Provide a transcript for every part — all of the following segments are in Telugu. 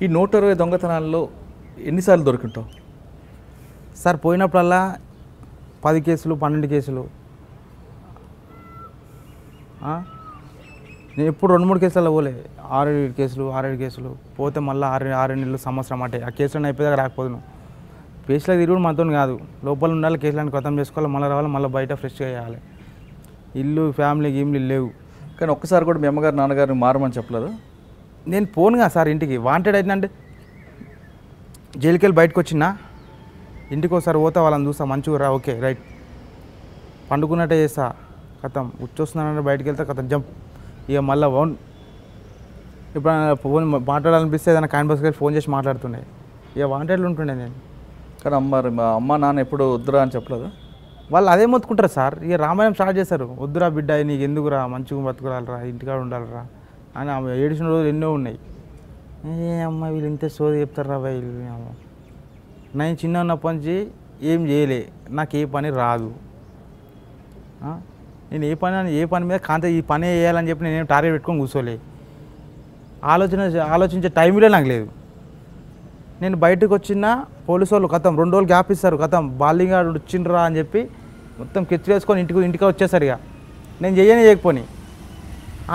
ఈ 120 దొంగతనాల్లో ఎన్నిసార్లు దొరికింటావు సార్? పోయినప్పుడల్లా 10 కేసులు 12 కేసులు. నేను ఎప్పుడు 2-3 కేసులలో పోలే, 6-7 కేసులు 6-7 కేసులు పోతే మళ్ళీ 6 నెలలు సంవత్సరం అంటే ఆ కేసులను అయిపోయాక రాకపోదును. కేసులకు తిరుగుడు మనతో కాదు, లోపల ఉండాలి, కేసులను ఖతం చేసుకోవాలి, మళ్ళీ రావాలి, మళ్ళీ బయట ఫ్రెష్గా చేయాలి. ఇల్లు ఫ్యామిలీ గేమ్లు లేవు. కానీ ఒక్కసారి కూడా మీ అమ్మగారు నాన్నగారిని మారమని చెప్పలేదు? నేను పోనుగా సార్ ఇంటికి. వాంటెడ్ అయినంటే జైలుకి వెళ్ళి బయటకు వచ్చినా ఇంటికి ఒకసారి పోతా, వాళ్ళని చూస్తా, మంచిగా రా, ఓకే రైట్, పండుకున్నట్టే చేస్తా, కథం వచ్చొస్తున్నానంటే బయటకు వెళ్తా, కథం జంప్, ఇక మళ్ళీ ఇప్పుడు ఫోన్ మాట్లాడాలనిపిస్తే ఏదైనా క్యాన్వాస్కి వెళ్ళి ఫోన్ చేసి మాట్లాడుతుండే, ఇక వాంటెడ్లు ఉంటుండే నేను. కానీ మా అమ్మ నాన్న ఎప్పుడు వద్దురా అని చెప్పలేదు? వాళ్ళు అదే మొత్తుకుంటారు సార్. ఇక రామాయణం స్టార్ట్ చేశారు, వద్దురా బిడ్డ నీకు ఎందుకురా, మంచిగా బతుకురాలరా, ఇంటికాడ ఉండాలరా అని. ఆమె ఏడిచిన రోజులు ఎన్నో ఉన్నాయి. ఏ అమ్మ వీళ్ళు ఇంత సోది చెప్తారా వీళ్ళు. నేను చిన్న ఉన్నప్పటి నుంచి ఏం చేయలే, నాకు ఏ పని రాదు. నేను ఏ పని మీద కాంత ఈ పని చేయాలని చెప్పి నేనేం టార్గెట్ పెట్టుకొని కూర్చోలే. ఆలోచించే టైంలో నాకు లేదు. నేను బయటకు వచ్చిన పోలీసు వాళ్ళు కథం 2 రోజులు గ్యాప్ ఇస్తారు, కథం బాలింగ్ వచ్చిండ్రా అని చెప్పి మొత్తం కెచ్చి వేసుకొని ఇంటికి వచ్చేసరి. ఇక నేను చేయకపోని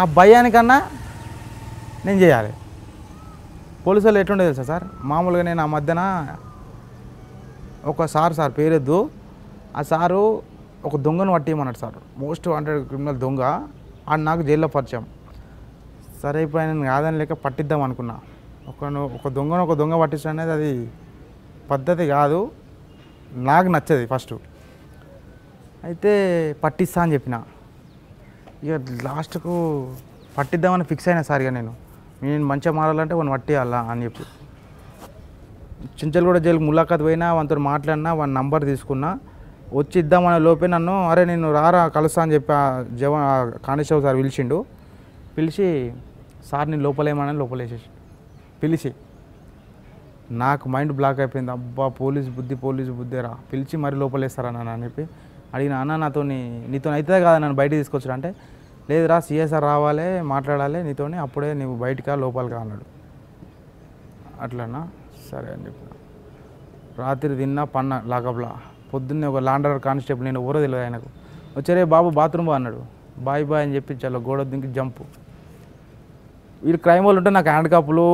ఆ భయానికన్నా నేను చేయాలి. పోలీసు వాళ్ళు ఎట్లుండే తెలుసా సార్? మామూలుగా నేను ఆ మధ్యన ఒక సార్ పేరొద్దు, ఆ సారు ఒక దొంగను పట్టేయమన్నాడు సార్, మోస్ట్ వాంటెడ్ క్రిమినల్ దొంగ. ఆడు నాకు జైల్లో పరిచయం. సరే ఇప్పుడు ఆయన కాదని లేక పట్టిద్దాం అనుకున్నా. ఒక దొంగ పట్టించడం అనేది అది పద్ధతి కాదు, నాకు నచ్చది ఫస్ట్. అయితే పట్టిస్తా అని చెప్పిన. ఇక లాస్ట్కు పట్టిద్దామని ఫిక్స్ అయినా సార్. ఇక నేను మంచిగా మారాలంటే వాడిని పట్టేయాలా అని చెప్పి చించలగూడ జైలుకి ములాఖాత్ పోయినా, వానితో మాట్లాడినా, వాని నంబర్ తీసుకున్నా, వచ్చి ఇద్దామనే లోపే నన్ను అరే నేను రారా కలుస్తా అని చెప్పి కానిస్టేబుల్ సార్ పిలిచి సార్ నేను లోపలేమని లోపలేసేసి పిలిచి నాకు మైండ్ బ్లాక్ అయిపోయింది. అబ్బా పోలీసు బుద్ధి రా, పిలిచి మరి లోపలేస్తారా నాన్న అని చెప్పి అడిగిన. అన్న నీతో అవుతుంది కదా నన్ను బయటికి తీసుకొచ్చాడు అంటే, లేదురా సిఎస్ఆర్ రావాలి, మాట్లాడాలి నీతోని, అప్పుడే నువ్వు బయటకా లోపలికా అన్నాడు. అట్లన్నా సరే అని చెప్పిన. రాత్రి తిన్నా పన్న లాకప్లా. పొద్దున్నే ఒక లాండర్ కానిస్టేబుల్, నేను ఎవరో తెలియదు ఆయనకు, వచ్చారే బాబు బాత్రూమ్ అన్నాడు. బాయ్ అని చెప్పి చాలా గోడ దింకి జంపు. వీళ్ళు క్రైమ్ వాళ్ళు ఉంటే నాకు హ్యాండ్ కప్పులు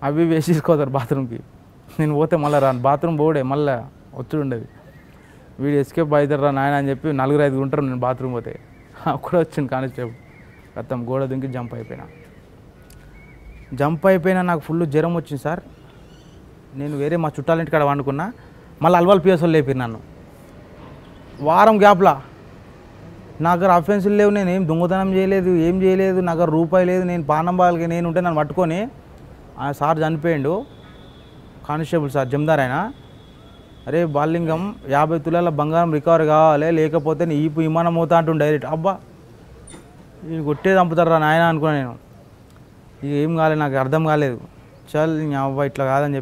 అవి వేసి తీసుకోతారు బాత్రూమ్కి. నేను పోతే మళ్ళీ రాను, బాత్రూమ్ పోడే మళ్ళీ ఒత్తిడి ఉండేది. వీడు ఎస్కేప్ అవుతారా నాయన అని చెప్పి 4-5 ఉంటారు. నేను బాత్రూమ్ పోతే అక్కడ వచ్చింది కానిస్టేబుల్, మొత్తం గోడ దింకి జంప్ అయిపోయినా. నాకు ఫుల్ జ్వరం వచ్చింది సార్. నేను వేరే మా చుట్టాలింటి కాడ వండుకున్నా. మళ్ళీ అల్వాల్ పిఎస్ వాళ్ళు లేపారు నన్ను. వారం గ్యాప్లా నా దగ్గర అఫెన్సులు లేవు, నేను ఏం దొంగతనం చేయలేదు, ఏం చేయలేదు, నా దగ్గర రూపాయి లేదు. నేను పానంబాలకి నేను ఉంటే నన్ను పట్టుకొని ఆ సార్ చనిపోయిండు, కానిస్టేబుల్ సార్ జమదార్ ఆయన. అరే బాలింగం 50 తులాల బంగారం రికవర్ కావాలి, లేకపోతే నీ ఈపు విమానం అవుతా అంటుండు డైరెక్ట్. అబ్బా ఇది కొట్టేది చంపుతారా నాయన అనుకున్నా నేను. ఇక ఏం కాలేదు, నాకు అర్థం కాలేదు. చల్ అవ్వ ఇట్లా కాదని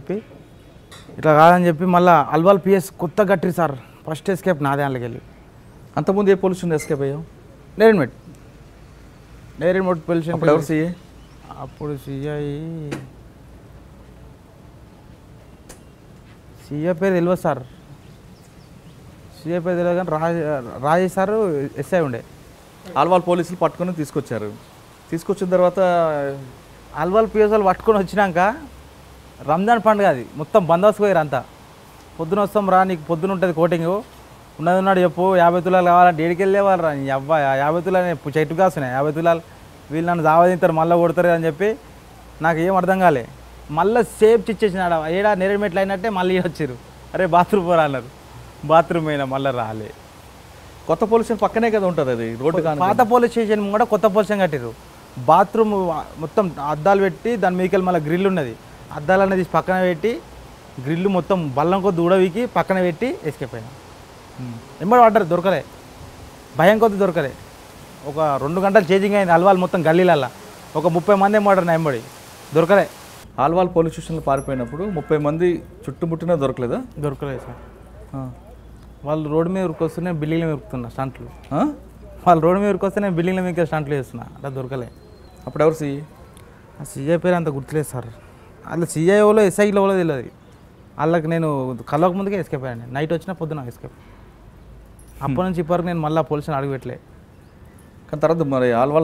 చెప్పి మళ్ళీ అల్వాల్ పిఎస్ కొత్త కట్టిరు సార్. ఫస్ట్ ఎస్కేప్ నాదే అందులోకి వెళ్ళి. అంతకుముందు ఏ పోలీసు ఉంది ఎస్కేప్ అయ్యావు? నేరేడ్మెట్ పొల్యూషన్. అప్పుడు ఎవరు సిఐ? అప్పుడు సిఐ పేరు తెలియదు సార్. సిఐ పేరు తెలియదు కానీ రాజేష్ సార్ ఎస్ఐ ఉండే. ఆల్వాల్ పోలీసులు పట్టుకొని తీసుకొచ్చిన తర్వాత అల్వాల్ పిఎస్ వాళ్ళు పట్టుకొని వచ్చినాక రంజాన్ పండుగ అది, మొత్తం బందోబస్తు పోయారు అంతా. పొద్దున వస్తాం రా, నీకు పొద్దున ఉంటుంది కోటింగ్, ఉన్నది చెప్పు, 50 తులాలు కావాలంటే ఏడికి వెళ్ళేవాళ్ళు రా. నీ అబ్బాయి 50 తులాలు చెట్టు కాస్తున్నాయి, 50 తులాలు వీళ్ళు నన్ను దావదింతారు, మళ్ళీ కొడతారు అని చెప్పి నాకు ఏం అర్థం కాలే. మళ్ళీ సేఫ్ ఇచ్చేసినాడు. ఏడా నేరేడ్మెట్లు అయినట్టే మళ్ళీ వచ్చారు. అరే బాత్రూమ్ పోరా అన్నారు. బాత్రూమ్ అయినా మళ్ళీ రాలే. కొత్త పోలీస్ స్టేషన్ పక్కనే కదా ఉంటుంది అది రోడ్డు. పాత పోలీస్ స్టేషన్ కూడా కొత్త పోలీస్ స్టేషన్ కట్టారు. బాత్రూమ్ మొత్తం అద్దాలు పెట్టి దాని మీదకి మళ్ళీ గ్రిల్ ఉన్నది, అద్దాలు అనేది పక్కన పెట్టి గ్రిల్లు మొత్తం బల్లం కొద్ది ఉడవికి పక్కన పెట్టి ఎస్కేప్ అయినా. ఎంబడి పడ్డారు, దొరకలే, భయం కొద్ది దొరకలే. ఒక 2 గంటలు చేంజింగ్ అయింది అల్వాల్ మొత్తం గల్లీలల్లా. ఒక 30 మంది ఎంబడారు నా ఎంబడి, దొరకలే. ఆల్వాల్ పోలీస్ స్టేషన్లో పారిపోయినప్పుడు 30 మంది చుట్టుముట్టినా దొరకలేదా? దొరకలేదు సార్. వాళ్ళు రోడ్డు మీద ఉరికొస్తే నేను బిల్డింగ్ల మీద ఉరుకుతున్నా స్టంట్లు. వాళ్ళు రోడ్డు మీద ఉరికొస్తే నేను బిల్డింగ్ల మీద స్టంట్లు చేస్తున్నా, అలా దొరకలే. అప్పుడు ఎవరు సిఐ? ఆ సీఐ పేరు అంత గుర్తులేదు సార్. అట్లా సీఐ ఎవరో ఎస్ఐలో ఎవరో తెలియదు. వాళ్ళకి నేను కలవక ముందుకే ఎస్కేప్ అయ్యాను. నైట్ వచ్చినా పొద్దున ఎస్కేప్. అప్పటి నుంచి ఇప్పటివరకు నేను మళ్ళీ పోలీసుని అడుగుపెట్టలే. కానీ తర్వాత మరి ఆల్వాల్